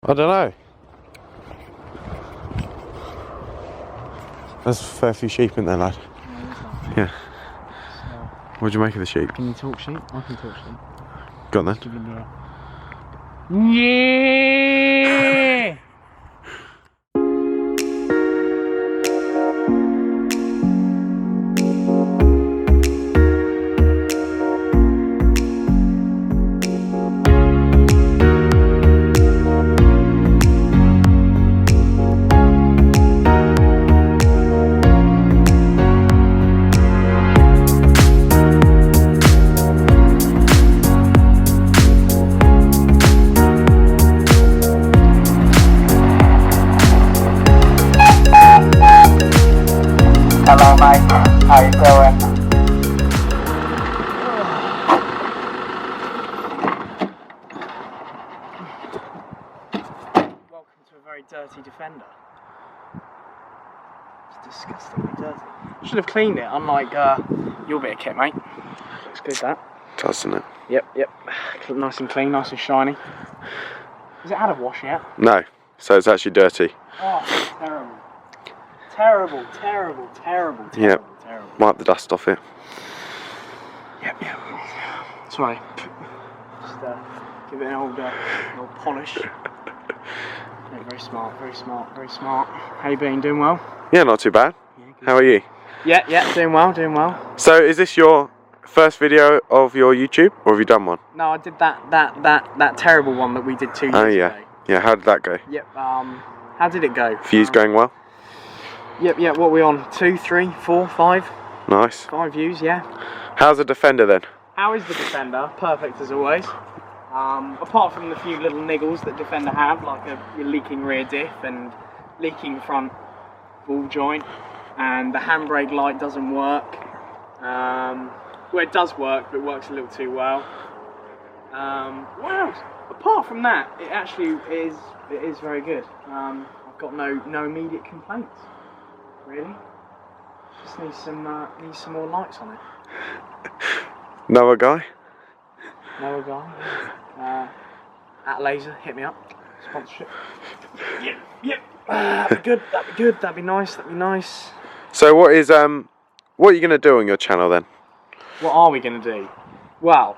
I don't know. There's a fair few sheep in there, lad. Yeah. What do you make of the sheep? Can you talk sheep? I can talk sheep. Go on then. Yeah! Hello mate, how you doing? Welcome to a very dirty Defender. It's disgustingly dirty. Should have cleaned it, unlike your bit of kit, mate. Looks good, that. Doesn't it? Yep. Nice and clean, nice and shiny. Is it out of wash yet? No. So it's actually dirty. Oh, terrible. Terrible. Yep. Wipe the dust off it. Yep. Sorry. Just give it an old polish. Yeah, very smart. How you been? Doing well? Yeah, not too bad. Yeah, How are you? Yeah, doing well. So is this your first video of your YouTube, or have you done one? No, I did that terrible one that we did 2 years Oh yeah. ago. Yeah, how did that go? Yep. How did it go? Views going well? Yep. What are we on? 2, 3, 4, 5? Nice. 5 views, yeah. How's the Defender then? How is the Defender? Perfect as always. Apart from the few little niggles that Defender have, like a leaking rear diff and leaking front ball joint, and the handbrake light doesn't work. Well, it does work, but it works a little too well. What else? Apart from that, it actually is very good. I've got no immediate complaints, really. Just need some more lights on it. Know a guy? Know a guy? At Laser, hit me up. Sponsorship. Yep. That'd be good. That'd be nice. So what are you gonna do on your channel then? What are we gonna do? Well,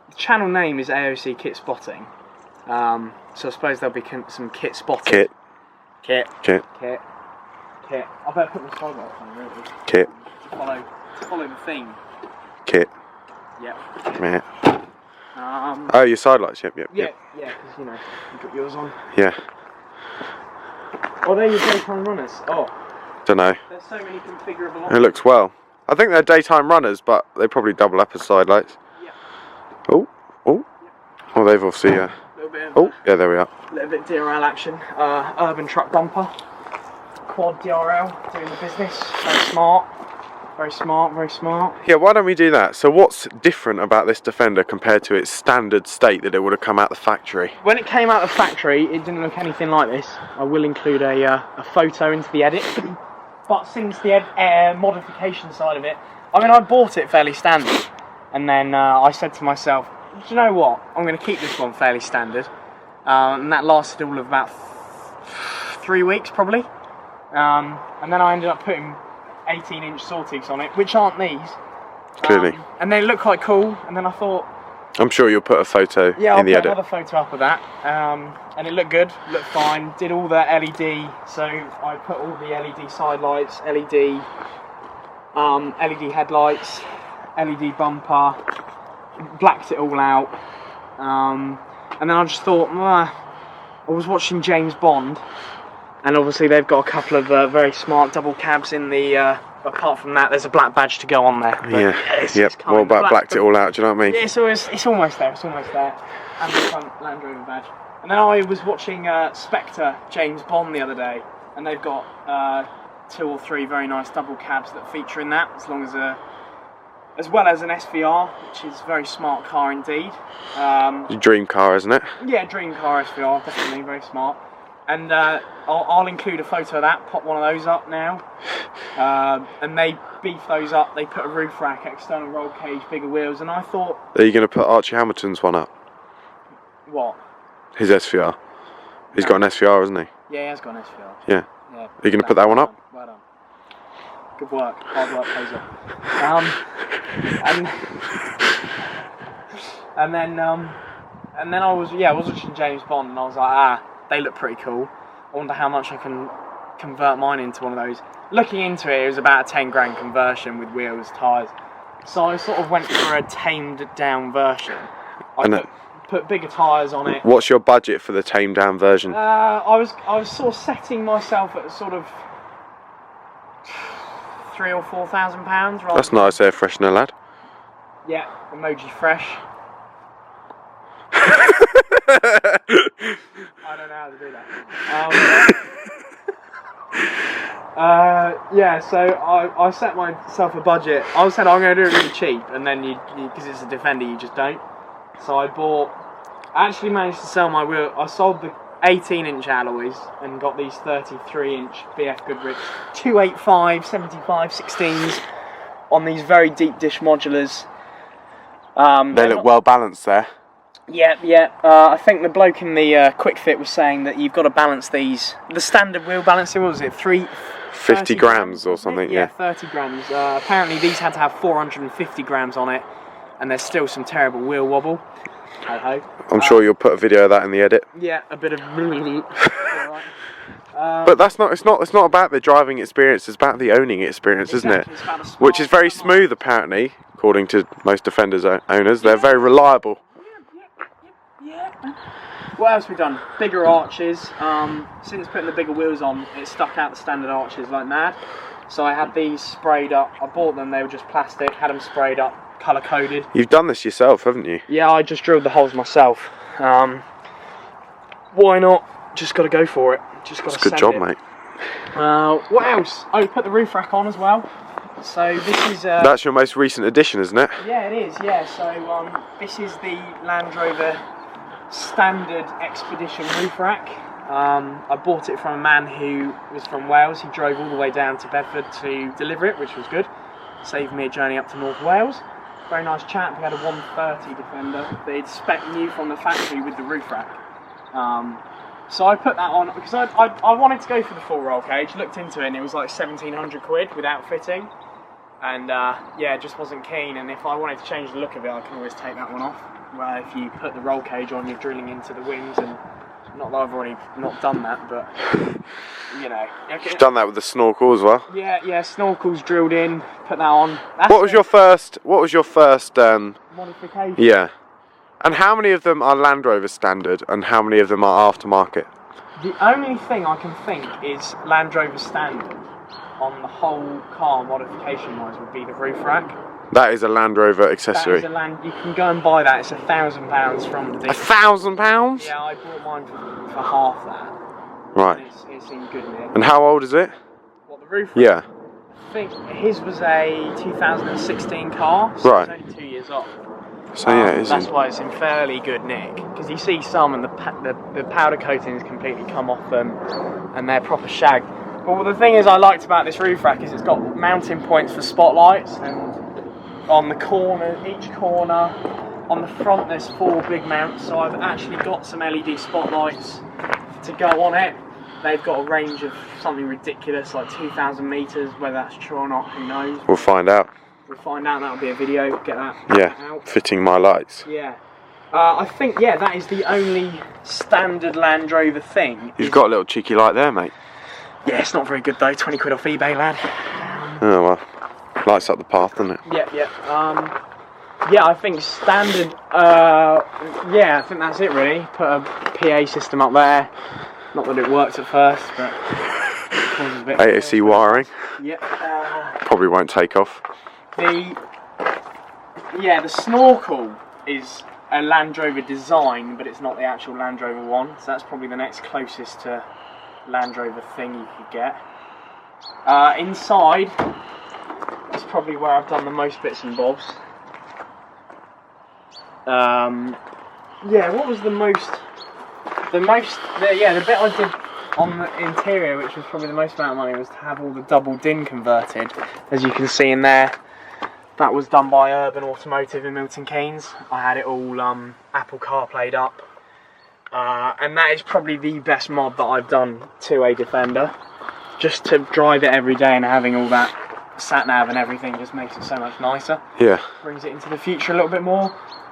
the channel name is AOC Kit Spotting. So I suppose there'll be some kit spotting. Kit. I better put my side lights on, really. Kit. To follow the theme. Kit. Yep. Yeah. Oh, your side lights. Yep. Yeah, because you got yours on. Yeah. Oh, they're your daytime runners. Oh. Don't know. There's so many configurable options. It looks well. I think they're daytime runners, but they probably double up as side lights. Yeah. Oh. Oh, they've obviously. Little bit of, yeah, there we are. A little bit DRL action. Urban truck bumper. Quad DRL doing the business. Very smart. Yeah, why don't we do that? So what's different about this Defender compared to its standard state that it would have come out the factory? When it came out of the factory, it didn't look anything like this. I will include a photo into the edit. But since the modification side of it, I mean, I bought it fairly standard. And then I said to myself, do you know what? I'm going to keep this one fairly standard. And that lasted all of about 3 weeks, probably. And then I ended up putting 18-inch Sawtigs on it, which aren't these. Clearly. And they look quite cool, and then I thought... I'm sure you'll put a photo Yeah, in the edit. I'll put another photo up of that. And it looked good, looked fine. Did all the LED, so I put all the LED side lights, LED headlights, LED bumper, blacked it all out. And then I just thought, I was watching James Bond, and obviously they've got a couple of very smart double cabs in the... apart from that, there's a black badge to go on there. Yep. What about blacked it all out? Do you know what I mean? Yeah, so it's almost there. And the front Land Rover badge. And then I was watching Spectre James Bond the other day, and they've got 2 or 3 very nice double cabs that feature in that, as well as an SVR, which is a very smart car indeed. Dream car, isn't it? Yeah, dream car SVR, definitely very smart. And I'll include a photo of that, pop one of those up now. And they beef those up, they put a roof rack, external roll cage, bigger wheels, and I thought... Are you going to put Archie Hamilton's one up? What? His SVR? He's got an SVR, hasn't he? Yeah, he has got an SVR. Yeah. Yeah. Are you going to put that one up? Well done. Good work. Hard work pays off. And then I was watching James Bond, and I was like, they look pretty cool. I wonder how much I can convert mine into one of those. Looking into it, it was about a 10 grand conversion with wheels, tyres. So I sort of went for a tamed down version. I put bigger tyres on it. What's your budget for the tamed down version? I was sort of setting myself at sort of £3,000 or £4,000. That's nice air freshener, lad. Yeah, emoji fresh. I don't know how to do that. Yeah, so I set myself a budget. I said I'm going to do it really cheap, and then because it's a Defender, you just don't. So I actually managed to sell my wheel. I sold the 18-inch alloys and got these 33-inch BF Goodrich 285 75 16s on these very deep dish modulars. They look well balanced there. Yeah. I think the bloke in the Quick Fit was saying that you've got to balance these. The standard wheel balancing, what was it? 50 grams or something, yeah. 30 grams. Apparently these had to have 450 grams on it, and there's still some terrible wheel wobble. Ho-ho. I'm sure you'll put a video of that in the edit. Yeah, a bit of. But that's not. It's not about the driving experience. It's about the owning experience, isn't it? It's about the Which is very smooth, apparently, according to most Defenders owners. They're very reliable. Yeah. What else have we done? Bigger arches. Since putting the bigger wheels on, it stuck out the standard arches like mad. So I had these sprayed up. I bought them, they were just plastic, had them sprayed up, colour coded. You've done this yourself, haven't you? Yeah, I just drilled the holes myself. Why not? Just got to go for it. Just got to Good job, mate. What else? Oh, put the roof rack on as well. So this is... That's your most recent addition, isn't it? Yeah, it is, yeah. So this is the Land Rover standard Expedition roof rack. I bought it from a man who was from Wales. He drove all the way down to Bedford to deliver it, which was good. Saved me a journey up to North Wales. Very nice chap. He had a 130 Defender that he'd spec new from the factory with the roof rack. So I put that on because I wanted to go for the full roll cage. Looked into it and it was like 1,700 quid without fitting. And yeah, just wasn't keen. And if I wanted to change the look of it, I can always take that one off. Where if you put the roll cage on, you're drilling into the wings, and not that I've already not done that, but you know. You've done that with the snorkel as well. Yeah, snorkels drilled in. Put that on. What was your first? Modification? Yeah. And how many of them are Land Rover standard, and how many of them are aftermarket? The only thing I can think is Land Rover standard on the whole car modification-wise would be the roof rack. That is a Land Rover accessory. That is you can go and buy that. It's £1,000 from the dealer. £1,000? Yeah, I bought mine for half that. Right. It's in good nick. And how old is it? What, the roof rack? Yeah. I think his was a 2016 car, so right. It's only 2 years old. So yeah, that's why it's in fairly good nick. Because you see some, and the powder coating has completely come off them, and they're proper shag. But the thing is, I liked about this roof rack is it's got mounting points for spotlights, and on the corner, each corner, on the front there's 4 big mounts. So I've actually got some LED spotlights to go on it. They've got a range of something ridiculous, like 2,000 metres. Whether that's true or not, who knows? We'll find out. We'll find out. That'll be a video. Get that out. Fitting my lights. Yeah. I think, that is the only standard Land Rover thing. You've got a little cheeky light there, mate. Yeah, it's not very good though. 20 quid off eBay, lad. Oh well. Lights up the path, doesn't it? Yeah. Yeah, I think standard. I think that's it really. Put a PA system up there. Not that it worked at first, but it causes a bit. AAC wiring. Yep. Probably won't take off. The snorkel is a Land Rover design, but it's not the actual Land Rover one. So that's probably the next closest to Land Rover thing you could get. Inside is probably where I've done the most bits and bobs. What was the bit I did on the interior, which was probably the most amount of money, was to have all the double DIN converted. As you can see in there, that was done by Urban Automotive in Milton Keynes. I had it all Apple CarPlayed up, and that is probably the best mod that I've done to a Defender. Just to drive it every day and having all that sat nav and everything just makes it so much nicer. Yeah. Brings it into the future a little bit more.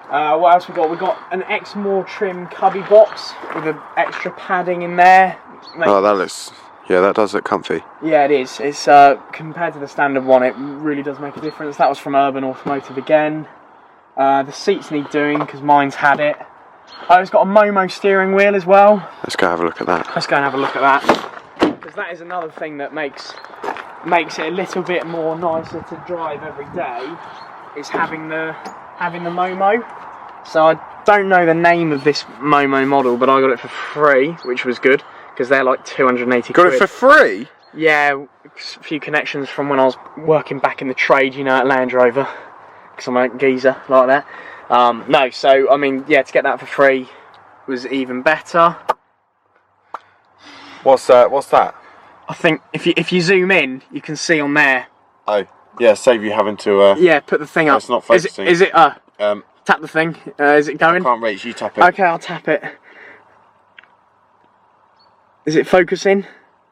What else we got? We got an Exmoor trim cubby box with an extra padding in there. Oh, that looks. Yeah, that does look comfy. Yeah, it is. It's compared to the standard one, it really does make a difference. That was from Urban Automotive again. The seats need doing because mine's had it. It's got a Momo steering wheel as well. Let's go have a look at that. Let's go and have a look at that, because that is another thing that makes it a little bit more nicer to drive every day. Is having the Momo. So I don't know the name of this Momo model, but I got it for free, which was good. Because they're like 280 Got quid. it for free? Yeah, a few connections from when I was working back in the trade, you know, at Land Rover. Because I'm a geezer like that. No, so, I mean, yeah, to get that for free was even better. What's that? I think if you zoom in, you can see on there. Oh, yeah, save you having to... Yeah, put the thing up. It's not focusing. Is it tap the thing. Is it going? I can't reach, you tap it. Okay, I'll tap it. Is it focusing?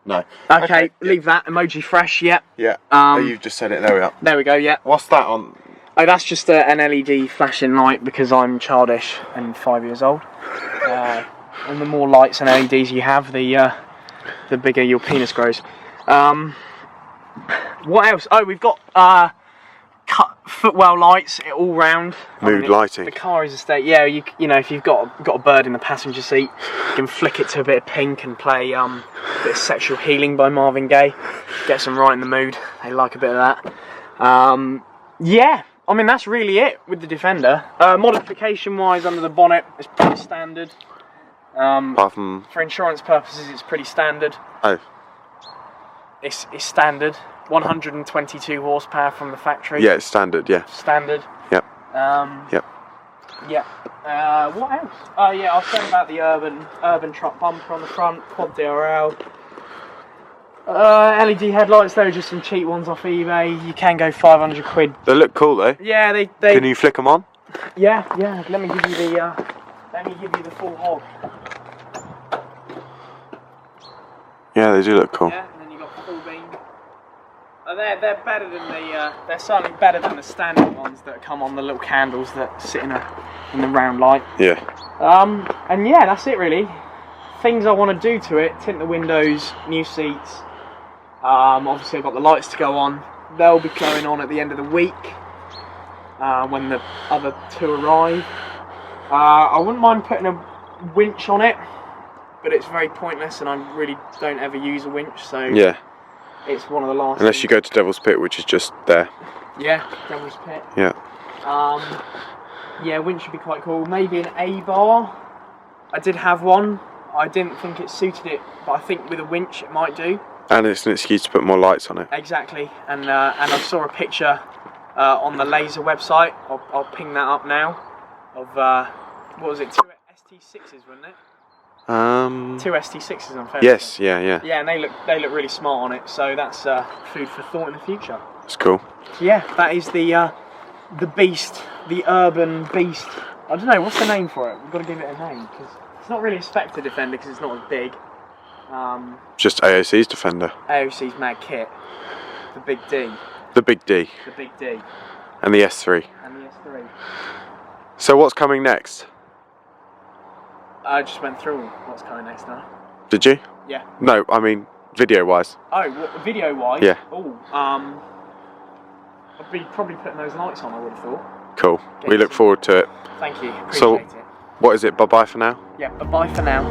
No. Okay, leave that. Emoji fresh, yep. Yeah. Oh, you've just said it. There we are. There we go, yeah. What's that on? Oh, that's just an LED flashing light because I'm childish and 5 years old. And the more lights and LEDs you have, the bigger your penis grows. What else? Oh, we've got footwell lights all round. Mood lighting. The car is a state. Yeah, you know, if you've got a bird in the passenger seat, you can flick it to a bit of pink and play a bit of Sexual Healing by Marvin Gaye. Gets them right in the mood. They like a bit of that. Yeah, I mean that's really it with the Defender. Modification wise, under the bonnet, it's pretty standard. Apart from... For insurance purposes, it's pretty standard. Oh. It's standard. 122 horsepower from the factory. Yeah, it's standard, yeah. Standard. Yep. Yep. Yeah. What else? Oh yeah, I'll tell you about the urban truck bumper on the front, quad DRL. LED headlights, those are just some cheap ones off eBay. You can go 500 quid. They look cool though. Yeah, they Can you flick them on? Yeah. Let me give you the full hog. Yeah, they do look cool. Yeah, and then you got full beam. They're better than they're certainly better than the standard ones that come on the little candles that sit in the round light. Yeah. And yeah, that's it really. Things I want to do to it: tint the windows, new seats. Obviously, I've got the lights to go on. They'll be going on at the end of the week when the other two arrive. I wouldn't mind putting a winch on it, but it's very pointless, and I really don't ever use a winch. So yeah. It's one of the last. Unless you go to Devil's Pit, which is just there. Yeah, Devil's Pit. Yeah. Yeah, winch would be quite cool. Maybe an A-bar. I did have one. I didn't think it suited it, but I think with a winch it might do. And it's an excuse to put more lights on it. Exactly. And I saw a picture on the Laser website. I'll ping that up now. Of what was it? 2 ST6s, wasn't it? 2 ST6s on Facebook. Yes, yeah. Yeah, and they look really smart on it. So that's food for thought in the future. It's cool. So yeah, that is the beast, the urban beast. I don't know what's the name for it. We've got to give it a name because it's not really a Spectre Defender because it's not as big. Just AOC's Defender. AOC's Mad Kit. The Big D. The Big D. The Big D. And the S3. And the S3. So what's coming next? I just went through what's coming next now. Did you? Yeah. No, I mean video-wise. Oh, video-wise? Yeah. Oh, I'd be probably putting those lights on, I would have thought. Cool. We look forward to it. Thank you. Appreciate So, it. what is it? Bye-bye for now? Yeah, bye-bye for now.